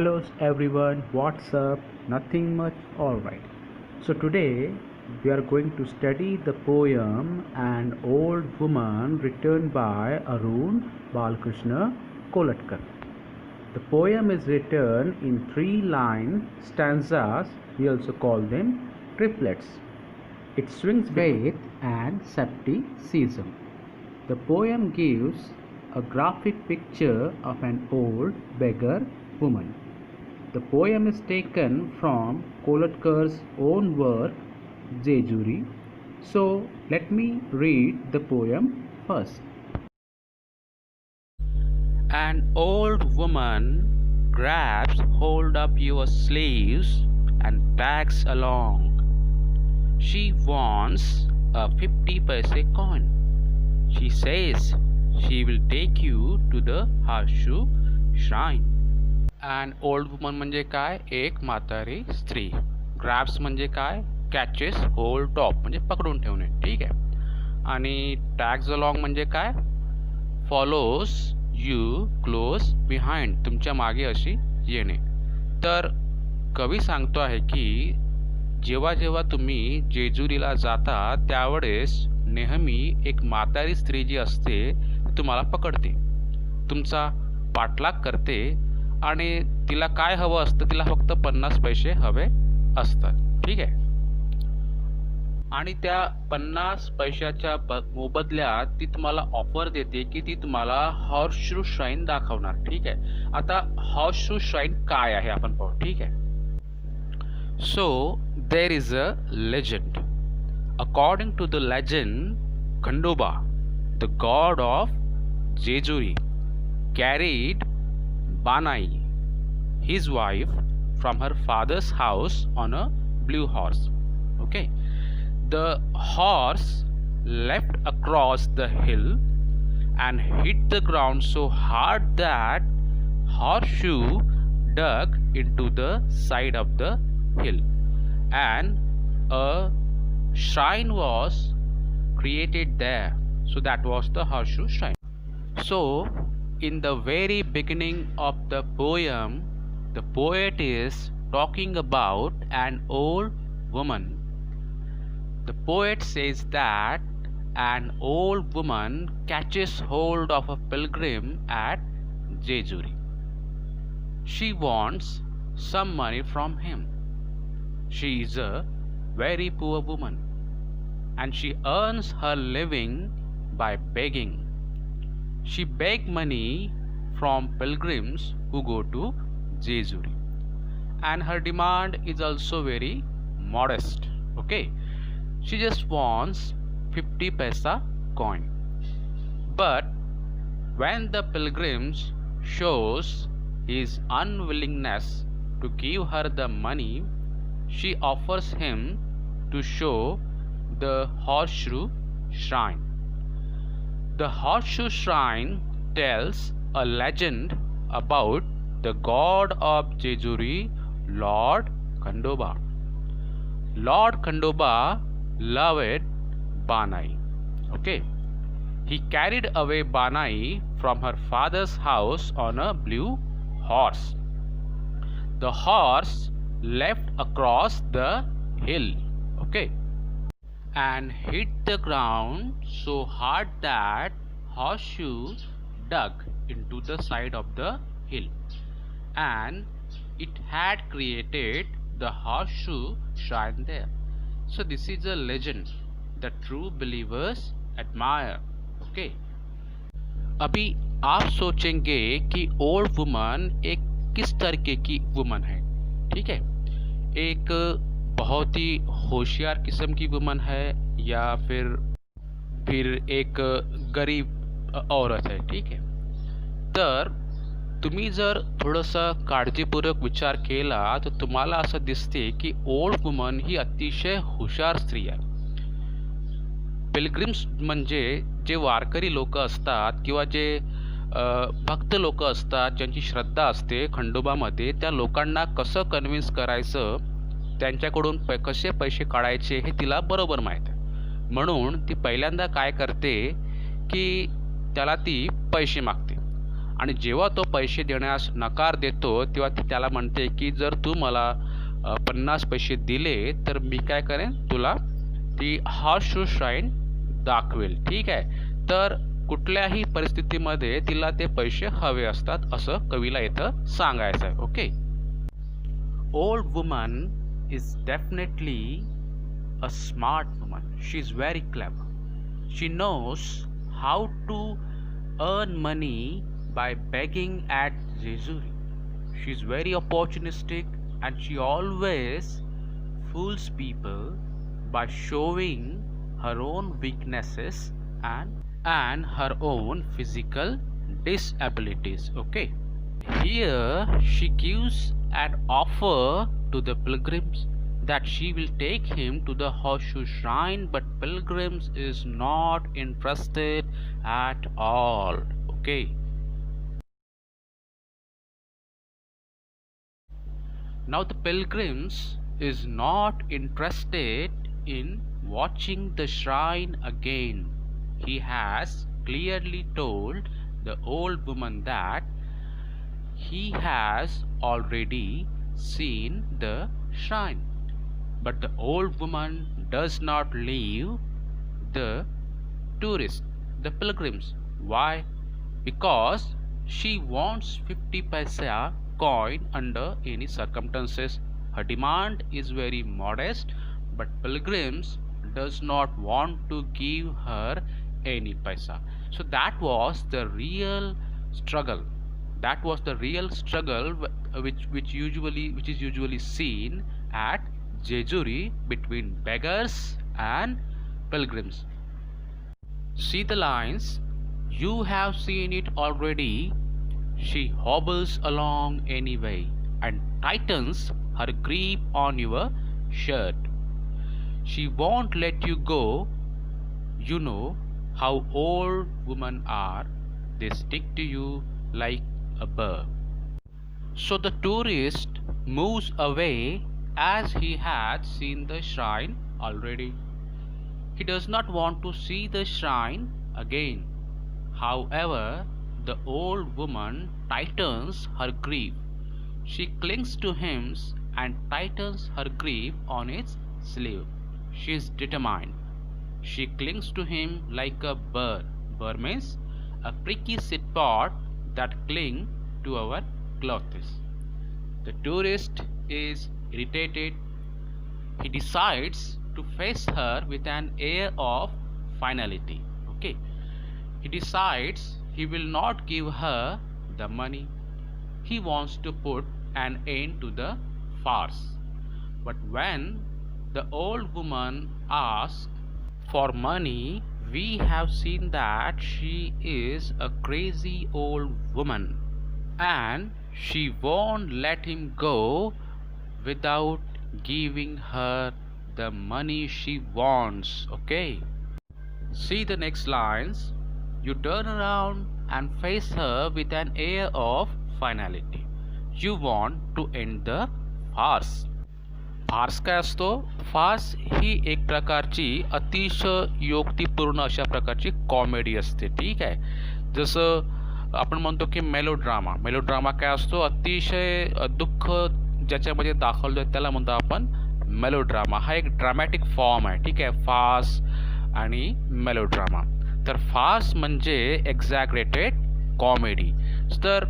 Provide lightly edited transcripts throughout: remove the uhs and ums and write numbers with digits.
Hello everyone, what's up? Nothing much, alright. So today we are going to study the poem An Old Woman written by Arun Balkrishna Kolatkar. The poem is written in 3-line stanzas, we also call them triplets. It swings faith and skepticism. The poem gives a graphic picture of an old beggar woman. The poem is taken from Kolatkar's own work, Jejuri. So let me read the poem first. An old woman grabs hold of your sleeves and tags along. She wants a 50 paise coin. She says she will take you to the Harshu shrine. An old woman म्हणजे काय? एक म्हातारी स्त्री. ग्रॅब्स म्हणजे काय? Catches hold of म्हणजे पकडून ठेवणे. ठीक आहे. आणि टॅग्स अलॉंग म्हणजे काय? फॉलोज यू क्लोज बिहाइंड, तुमच्या मागे अशी येणे. तर कवी सांगतो आहे की जेव्हा जेव्हा तुम्ही जेजुरीला जाता त्यावेळेस नेहमी एक म्हातारी स्त्री जी असते ती तुम्हाला पकडते, तुमचा पाठलाग करते आणि तिला काय हवं असतं? तिला फक्त 50 पैसे हवे असतात. ठीक आहे. आणि त्या 50 पैशाच्या मोबदल्यात ती तुम्हाला ऑफर देते की ती तुम्हाला हॉर्सशू श्राईन दाखवणार. ठीक आहे. आता हॉर्सशू श्राईन काय आहे आपण पाहू. ठीक आहे. So there is a legend. According to the legend, Khandoba, the god of Jejuri, carried Banai, his wife, from her father's house on a blue horse. Okay, the horse leapt across the hill and hit the ground so hard that horseshoe dug into the side of the hill, and a shrine was created there. So that was the horseshoe shrine. So in the very beginning of the poem, the poet is talking about an old woman. The poet says that an old woman catches hold of a pilgrim at Jejuri. She wants some money from him. She is a very poor woman and she earns her living by begging. She begs money from pilgrims who go to Jejuri, and her demand is also very modest. Okay, she just wants 50 paisa coin. But when the pilgrims shows his unwillingness to give her the money, she offers him to show the horseshoe shrine. The horseshoe shrine tells a legend about the god of Jejuri, Lord Khandoba. Lord Khandoba loved Banai. Okay, he carried away Banai from her father's house on a blue horse. The horse leapt across the hill. Okay, and hit the ground so hard that horseshoe dug into the side of the hill, and it had created the horseshoe shrine there. So this is a legend that true believers admire. Okay, अभी आप सोचेंगे कि old woman एक किस तरीके की woman है. ठीक है, एक बहुत ही होशियार किस्म की वुमन है या फिर एक गरीब औरत है. ठीक आहे. तर तुम्ही जर थोडंसं काळजीपूर्वक विचार केला तर तुम्हाला असं दिसते की ओल्ड वुमन ही अतिशय हुशार स्त्री आहे. पिलग्रिम्स म्हणजे जे वारकरी लोक असतात किंवा जे भक्त लोक असतात ज्यांची श्रद्धा असते खंडोबामध्ये, त्या लोकांना कसं कन्व्हिन्स करायचं, त्यांच्याकडून कसे पैसे काढायचे हे तिला बरोबर माहीत आहे. म्हणून ती पहिल्यांदा काय करते की त्याला ती पैसे मागते आणि जेव्हा तो पैसे देण्यास नकार देतो तेव्हा ती त्याला म्हणते की जर तू मला 50 पैसे दिले तर मी काय करेन, तुला ती हॉर्सशू श्राईन दाखवेल. ठीक आहे. तर कुठल्याही परिस्थितीमध्ये तिला ते पैसे हवे असतात असं कवीला इथं सांगायचं आहे. Okay. Old woman is definitely a smart woman. She is very clever. She knows how to earn money by begging at Jejuri. She is very opportunistic and she always fools people by showing her own weaknesses and her own physical disabilities. Okay. Here she gives an offer to the pilgrims that she will take him to the horseshoe shrine, but pilgrims is not interested at all. Okay. Now the pilgrims is not interested in watching the shrine again. He has clearly told the old woman that he has already seen the shrine. But the old woman does not leave the tourists, the pilgrims. Why? Because she wants 50 paisa coin under any circumstances. Her demand is very modest, but pilgrims does not want to give her any paisa. So that was the real struggle. That was the real struggle which is usually seen at Jejuri between beggars and pilgrims. See the lines. You have seen it already. She hobbles along anyway and tightens her grip on your shirt. She won't let you go. You know how old women are. They stick to you like a burr. So the tourist moves away as he had seen the shrine already. He does not want to see the shrine again. However, the old woman tightens her grip. She clings to him and tightens her grip on his sleeve. She is determined. She clings to him like a burr. Burr means a pricky seed pod that cling to our clothes. The tourist is irritated. He decides to face her with an air of finality. Okay. He decides he will not give her the money. He wants to put an end to the farce. But when the old woman asks for money, we have seen that she is a crazy old woman and she won't let him go without giving her the money she wants. Okay. See the next lines. You turn around and face her with an air of finality. You want to end the farce. Farce काय असतो? फार्स ही एक प्रकारची अतिशय योक्तिपूर्ण अशा प्रकारची comedy असते. ठीक आहे. जसं आपण म्हणतो की मेलोड्रामा. मेलोड्रामा काय असतो? अतिशय दुःख ज्याच्यामध्ये दाखवलं आहे त्याला म्हणतो आपण मेलोड्रामा. हा एक ड्रामॅटिक फॉर्म आहे. ठीक आहे. फार्स आणि मेलोड्रामा. तर फार्स म्हणजे एक्झॅग्रेटेड कॉमेडी. तर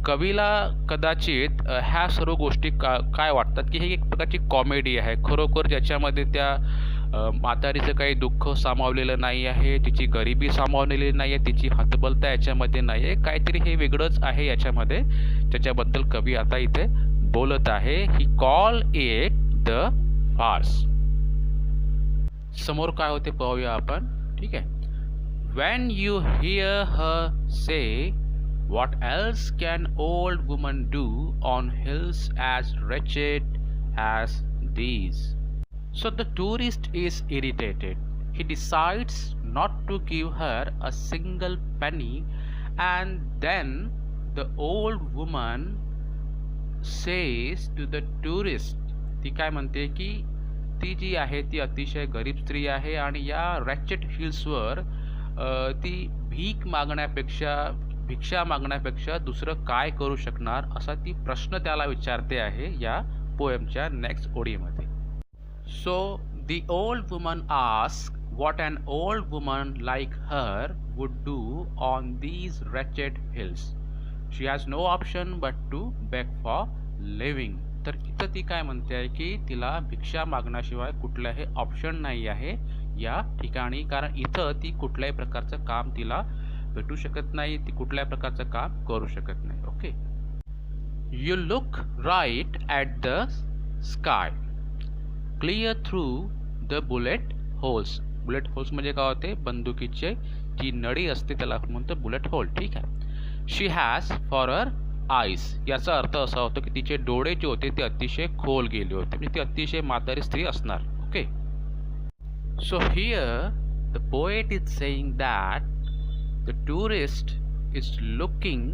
कवीला कदाचित ह्या सर्व गोष्टी काय वाटतात की ही एक प्रकारची कॉमेडी आहे. खरोखर ज्याच्यामध्ये त्या म्हातारीचं काही दुःख सामावलेलं नाही आहे, तिची गरिबी सामावलेली नाही आहे, तिची हतबलता याच्यामध्ये नाही आहे. काहीतरी हे वेगळंच आहे याच्यामध्ये, ज्याच्याबद्दल कवी आता इथे बोलत आहे. ही कॉल इट द फार्स. समोर काय होते पाहूया आपण. ठीक आहे. When you hear her say, what else can old women do on hills as wretched as these? So the tourist is irritated. He decides not to give her a single penny, and then the old woman says to the tourist, ती काय म्हणते की ती जी आहे ती अतिशय गरीब स्त्री आहे आणि या रॅचेट हिल्सवर ती भीक मागण्यापेक्षा भिक्षा मागण्यापेक्षा दुसरं काय करू शकणार असा ती प्रश्न त्याला विचारते आहे या पोएमच्या नेक्स्ट ओळीमध्ये. So the old woman ask what an old woman like her would do on these wretched hills. She has no option but to beg for living. तर इथं ती काय म्हणते आहे की तिला भिक्षा मागण्याशिवाय कुठलाही ऑप्शन नाही आहे या ठिकाणी, कारण इथं ती कुठल्याही प्रकारचं काम तिला भेटू शकत नाही, ती कुठल्याही प्रकारचं काम करू शकत नाही. Okay. You look right at the sky clear through the bullet holes. Bullet holes म्हणजे काय होते, बंदुकीचे जी नळी असते त्याला म्हणतो बुलेट होल. ठीक आहे. She has for her eyes, याचा अर्थ असा होतो की तिचे डोळे जे होते ते अतिशय खोल गेले होते, म्हणजे ती अतिशय म्हातारी स्त्री असणार. Okay. So here the poet is saying that the tourist is looking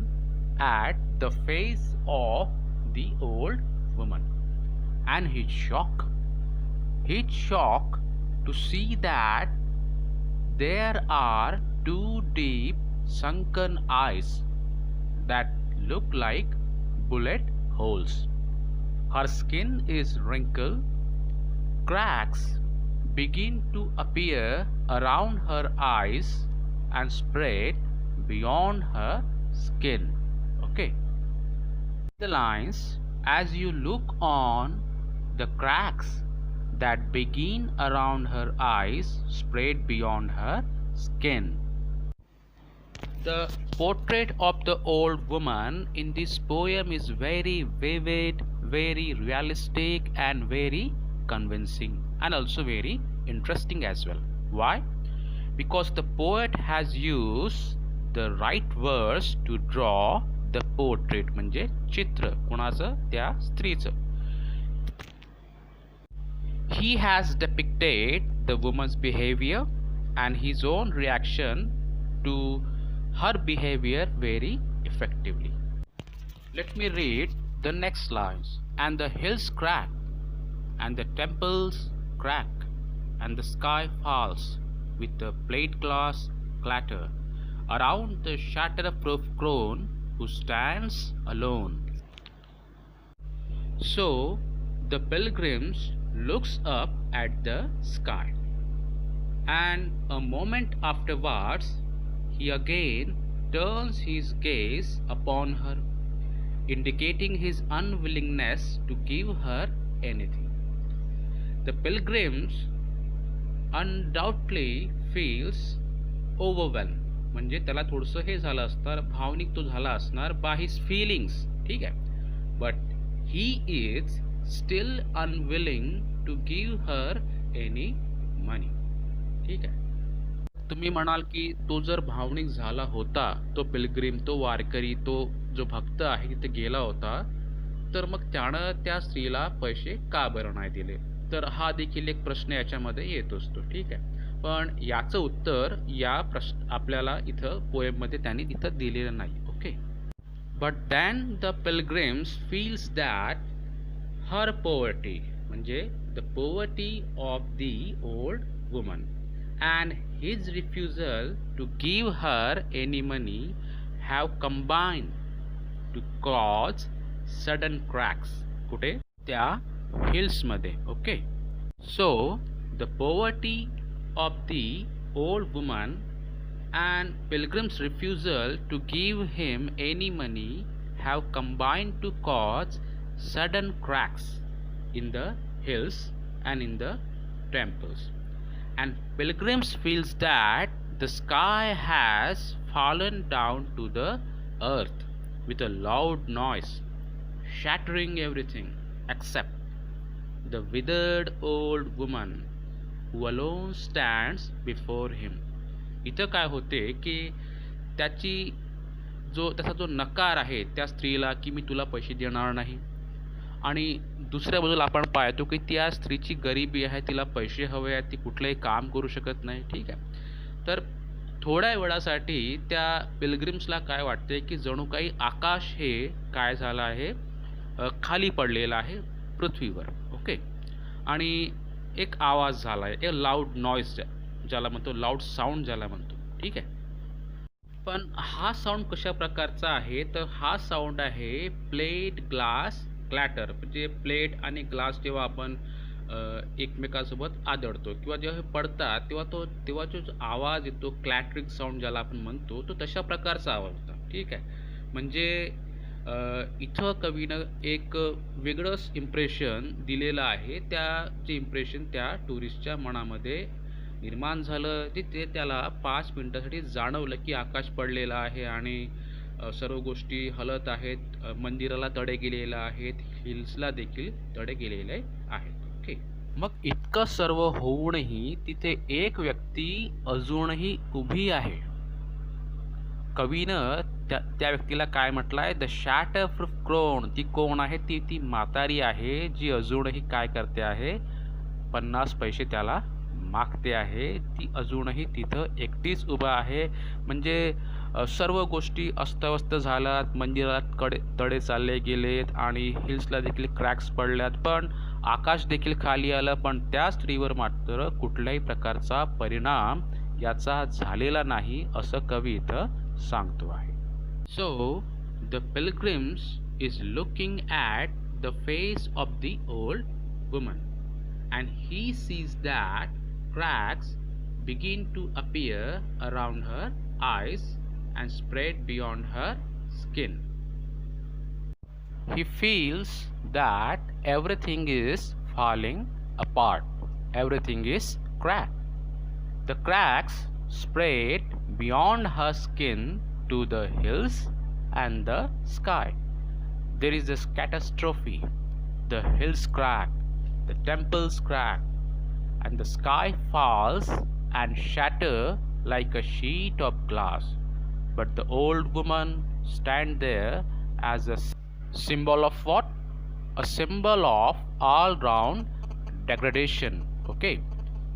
at the face of the old woman and he is shock to see that there are two deep sunken eyes that look like bullet holes. Her skin is wrinkled, cracks begin to appear around her eyes and spread beyond her skin. Okay. The lines, as you look on the cracks that begin around her eyes spread beyond her skin. The portrait of the old woman in this poem is very vivid, very realistic and very convincing, and also very interesting as well. Why? Because the poet has used the right words to draw the portrait, म्हणजे चित्र कोणाचं, त्या स्त्रीचं. He has depicted the woman's behavior and his own reaction to her behavior very effectively. Let me read the next lines. And the hills crack, and the temples crack, and the sky falls with the plate glass clatter around the shatterproof crone who stands alone. So the pilgrims looks up at the sky, and a moment afterwards he again turns his gaze upon her, indicating his unwillingness to give her anything. The pilgrims undoubtedly feels overwhelmed, म्हणजे त्याला थोडंसं हे झालं असणार, भावनिक तो झाला असणार by his feelings. ठीक आहे. But he is still unwilling to give her any money. ठीक आहे. तुम्ही म्हणाल की तो जर भावनिक झाला होता, तो पिलग्रिम, तो वारकरी, तो जो भक्त आहे तिथे गेला होता, तर मग त्यानं त्या स्त्रीला पैसे का बरं नाही दिले? तर हा देखील एक प्रश्न याच्यामध्ये येत असतो. ठीक आहे. पण याचं उत्तर या आपल्याला इथं पोएममध्ये त्यांनी इथं दिलेलं नाही. Okay. But than the pilgrims feels that her poverty, म्हणजे the poverty of the old woman, and his refusal to give her any money have combined to cause sudden cracks. कुठे? त्या hills मध्ये. Okay. So the poverty of the old woman and pilgrim's refusal to give him any money have combined to cause sudden cracks in the hills and in the temples, and pilgrims feels that the sky has fallen down to the earth with a loud noise, shattering everything except the withered old woman who alone stands before him. इथं काय होते की त्याचा जो नकार आहे त्या स्त्रीला की मी तुला पैसे देणार नाही, आणि दुसऱ्या बाजूला आपण पाहतो की त्या स्त्रीची गरिबी आहे, तिला पैसे हवे आहेत, ती कुठलंही काम करू शकत नाही. ठीक आहे. तर थोड्या वेळासाठी त्या पिलग्रिम्सला काय वाटते की जणू काही आकाश हे काय झालं आहे, खाली पडलेलं आहे पृथ्वीवर. ओके. आणि एक आवाज झाला आहे, एक लाऊड नॉईज ज्याला म्हणतो, लाऊड साऊंड ज्याला म्हणतो. ठीक आहे. पण हा साऊंड कशा प्रकारचा आहे, तर हा साऊंड आहे प्लेट ग्लास क्लॅटर. म्हणजे प्लेट आणि ग्लास जेव्हा आपण एकमेकांसोबत आदळतो किंवा जेव्हा हे पडतात तेव्हा जो आवाज येतो, क्लॅटरिंग साऊंड ज्याला आपण म्हणतो, तो तशा प्रकारचा आवाज होता. ठीक आहे. म्हणजे इथं कवीनं एक वेगळंच इम्प्रेशन दिलेलं आहे. जे इम्प्रेशन त्या टुरिस्टच्या मनामध्ये निर्माण झालं, ते त्याला 5 मिनिटासाठी जाणवलं की आकाश पडलेलं आहे आणि सर्व गोष्टी हलत आहेत. मंदिराला तडे गेलेले आहेत, हिल्सला देखील तडे गेलेले आहेत. ओके. मग इतकं सर्व होऊनही तिथे एक व्यक्ती अजूनही उभी आहे. कवीनं त्या व्यक्तीला काय म्हटलंय, द शॅटरप्रूफ क्रोन. ती कोण आहे? ती म्हातारी आहे, जी अजूनही काय करते आहे, 50 पैसे त्याला मागते आहे. ती अजूनही तिथं एकटीच उभा आहे. म्हणजे सर्व गोष्टी अस्तव्यस्त झाल्यात, मंदिरात तडे चालले गेलेत आणि हिल्सला देखील क्रॅक्स पडल्यात, पण आकाश देखील खाली आलं, पण त्या स्त्रीवर मात्र कुठल्याही प्रकारचा परिणाम याचा झालेला नाही, असं कवी इथं सांगतो आहे. So the pilgrims is looking at the face of the old woman, and he sees that cracks begin to appear around her eyes and spread beyond her skin. He feels that everything is falling apart, everything is cracked. The cracks spread beyond her skin to the hills and the sky. There is this catastrophe. The hills crack, the temples crack, and the sky falls and shatter like a sheet of glass. But the old woman stands there as a symbol of what? A symbol of all round degradation. Okay.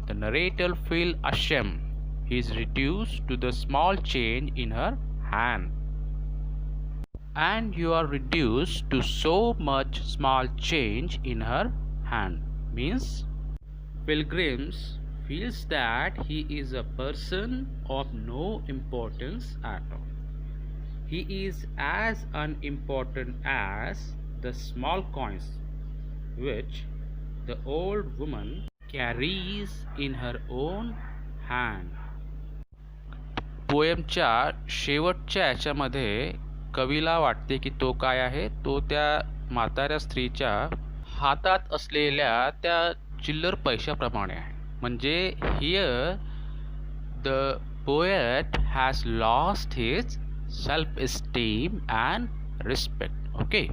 The narrator feels ashamed. He is reduced to the small change in her hand. And you are reduced to so much small change in her hand. Means pilgrims feels that he is a person of no importance at all. He is as unimportant as the small coins which the old woman carries in her own hand. पोएमच्या शेवटच्या याच्यामध्ये कवीला वाटते की तो काय आहे, तो त्या म्हाताऱ्या स्त्रीच्या हातात असलेल्या त्या चिल्लर पैशाप्रमाणे आहे. म्हणजे here the poet has lost his self esteem and respect. Okay.